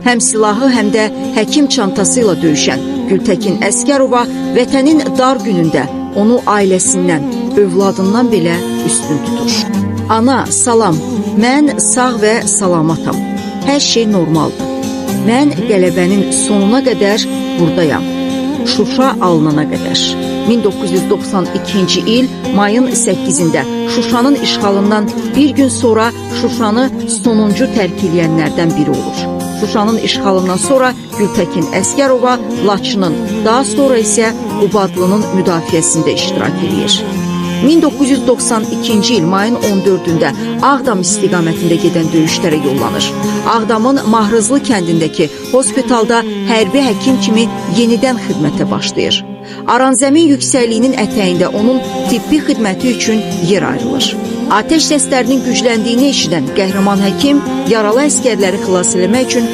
Həm silahı, həm də həkim çantası ilə döyüşən Gültəkin Əsgərova vətənin dar günündə onu ailəsindən, övladından belə üstün tutur. Ana, salam, mən sağ və salamatam. Hər şey normaldır. Mən qələbənin sonuna qədər buradayam. Şuşa alınana qədər. 1992-ci il mayın 8-də Şuşanın işğalından bir gün sonra Şuşanı sonuncu tərk edənlərdən biri olur. Şuşanın işğalından sonra Gültəkin Əsgərova Laçının, daha sonra isə Qubadlının müdafiəsində iştirak edir. 1992-ci il mayın 14-də Ağdam istiqamətində gedən döyüşlərə yollanır. Ağdamın Mahrızlı kəndindəki hospitalda hərbi həkim kimi yenidən xidmətə başlayır. Aranzəmin yüksəkliyinin ətəyində onun tibbi xidməti üçün yer ayrılır. Atəş səslərinin gücləndiyini eşidən qəhrəman həkim yaralı əsgərləri xilas etmək üçün